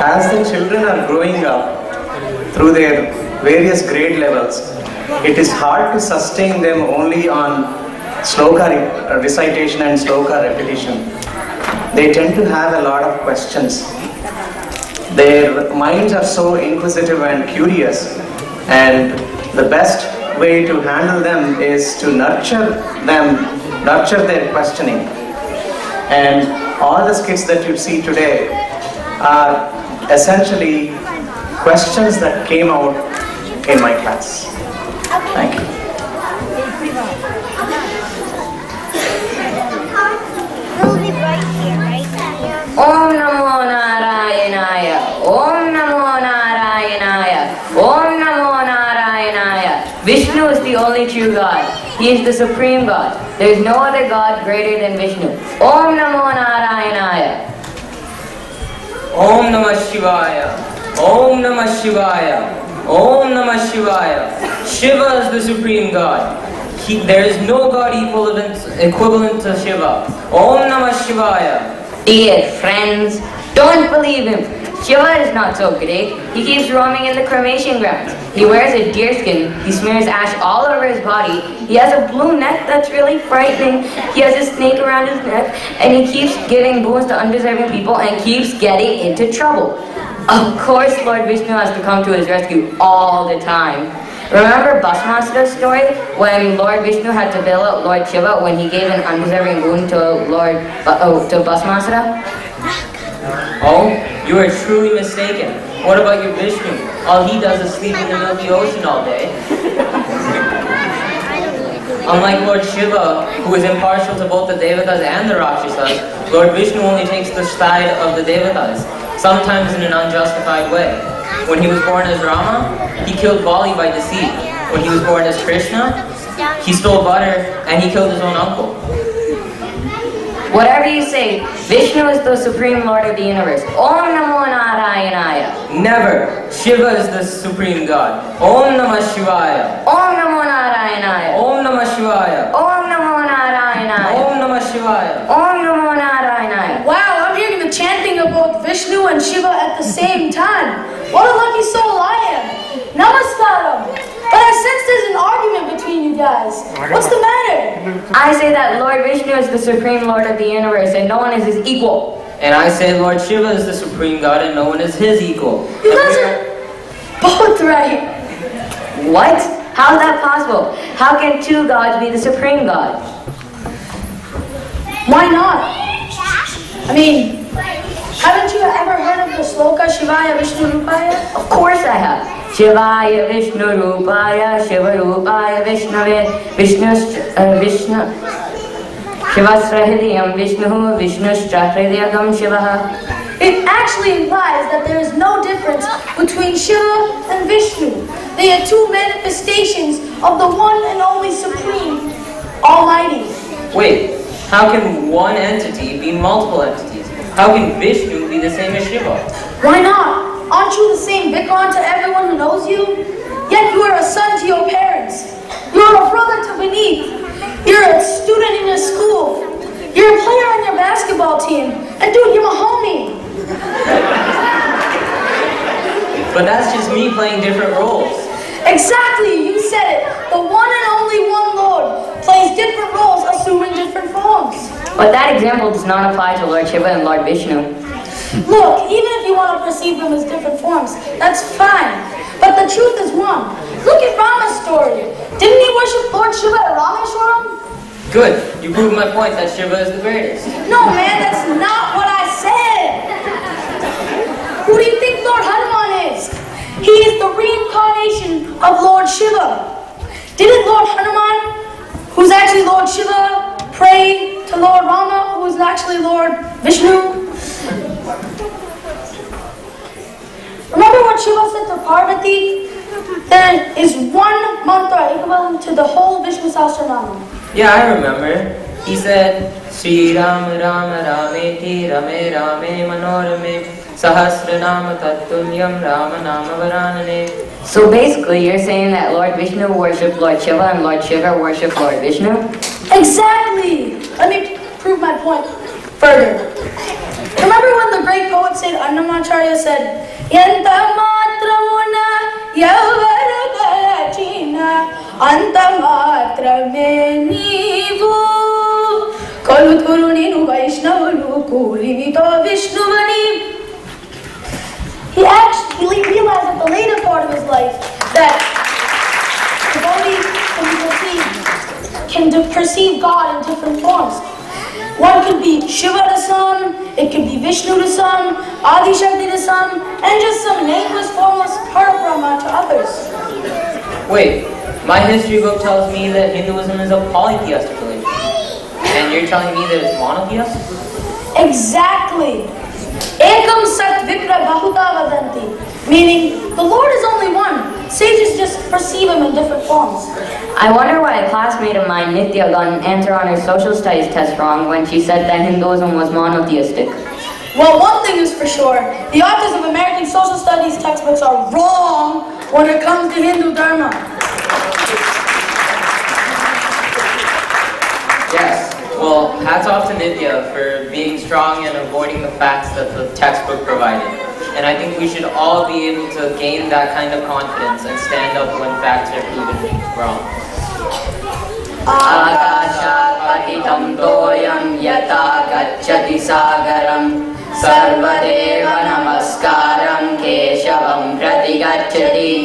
As the children are growing up through their various grade levels, it is hard to sustain them only on sloka recitation and sloka repetition. They tend to have a lot of questions. Their minds are so inquisitive and curious, and the best way to handle them is to nurture their questioning. And all the skits that you see today are essentially questions that came out in my class. Thank you. Om Namo Narayanaya, Om Namo Narayanaya, Om Namo Narayanaya. Vishnu is the only true God. He is the supreme God. There is no other God greater than Vishnu. Om Namo Narayanaya. Om Namah Shivaya. Om Namah Shivaya. Om Namah Shivaya. Shiva is the supreme God. There is no God equivalent to Shiva. Om Namah Shivaya. Dear friends, don't believe him. Shiva is not so great. He keeps roaming in the cremation grounds. He wears a deerskin. He smears ash all over his body. He has a blue neck that's really frightening. He has a snake around his neck. And he keeps giving boons to undeserving people and keeps getting into trouble. Of course, Lord Vishnu has to come to his rescue all the time. Remember Bhasmasura's story when Lord Vishnu had to bail out Lord Shiva when he gave an undeserving boon to Bhasmasura? Oh, you are truly mistaken. What about your Vishnu? All he does is sleep in the Milky Ocean all day. Unlike Lord Shiva, who is impartial to both the Devatas and the Rakshasas, Lord Vishnu only takes the side of the Devatas, sometimes in an unjustified way. When he was born as Rama, he killed Bali by deceit. When he was born as Krishna, he stole butter and he killed his own uncle. Whatever you say, Vishnu is the supreme Lord of the universe. Om Namo Narayanaya. Never. Shiva is the supreme God. Om Namah Shivaya. Om Namo Narayanaya. Om Namah Shivaya. Om Namo Narayanaya. Om Namah Shivaya. Om Namo Narayanaya. Wow, I'm hearing the chanting of both Vishnu and Shiva at the same time. What a lucky soul I am. Namaskaram. But I sense there's an argument between you guys. What's the matter? I say that Lord Vishnu is the supreme Lord of the universe and no one is his equal. And I say Lord Shiva is the supreme God and no one is his equal. You guys are both right. What? How is that possible? How can two gods be the supreme God? Why not? I mean, haven't you ever heard of the sloka Shivaya Vishnu Roopaya? Of course I have. Shivaya Vishnu Roopaya, Shiva Roopaya Vishnave, Vishnu Shivasrahridiyam Vishnu, Vishnushtrahridiyagam Shivaha. It actually implies that there is no difference between Shiva and Vishnu. They are two manifestations of the one and only Supreme Almighty. Wait, how can one entity be multiple entities? How can Vishnu be the same as Shiva? Why not? Aren't you the same Vikram to everyone who knows you? Yet you are a son to your parents. You are a brother to Beneath. You're a student in your school. You're a player on your basketball team. And dude, you're a homie. But that's just me playing different roles. Exactly, you said it. The one and only one Lord plays different roles, assuming different forms. But that example does not apply to Lord Shiva and Lord Vishnu. Look, even if you want to perceive them as different forms, that's fine. But the truth is one. Look at Rama's story. Didn't he worship Lord Shiva at Rameshwaram? Good, you proved my point that Shiva is the greatest. No, man, that's not what I said. Who do you think Lord Hanuman is? He is the reincarnation of Lord Shiva. Didn't Lord Hanuman, who's actually Lord Shiva, pray to Lord Rama, who is actually Lord Vishnu? Remember what Shiva said to Parvati? There is one mantra equivalent to the whole Vishnu Sahasranama. Yeah, I remember. He said, Sri Ram Ram Rameti Rame Rame Manorame Sahasranama Tattulyam Rama Nama Varanane. So basically you're saying that Lord Vishnu worshipped Lord Shiva and Lord Shiva worshipped Lord Vishnu? Exactly! Let me prove my point further. Remember when the great poet Saint Annamacharya said, Yanta matramuna yavara galachina anta matrame nivu kaluturu ninu vaishnavulu kulinito vishnuvani. He actually realized at the later part of his life that the devotee can perceive God in different forms. One could be Shiva to some, it could be Vishnu to some, Adi Shakti to some, and just some nameless, formless Parabrahma to others. Wait, my history book tells me that Hinduism is a polytheistic religion. And you're telling me that it's monotheistic? Exactly. Ekam sat vipra bahuta vadanti. Meaning, the Lord is only one. Sages just perceive him in different forms. I wonder why a classmate of mine, Nitya, got an answer on her social studies test wrong when she said that Hinduism was monotheistic. Well, one thing is for sure. The authors of American social studies textbooks are wrong when it comes to Hindu Dharma. Yes. Well, hats off to Nitya for being strong and avoiding the facts that the textbook provided. And I think we should all be able to gain that kind of confidence and stand up when facts are proven wrong. Akashat patitam toyam yata gacchati sagaram sarvadeva namaskaram keshavam prati gacchati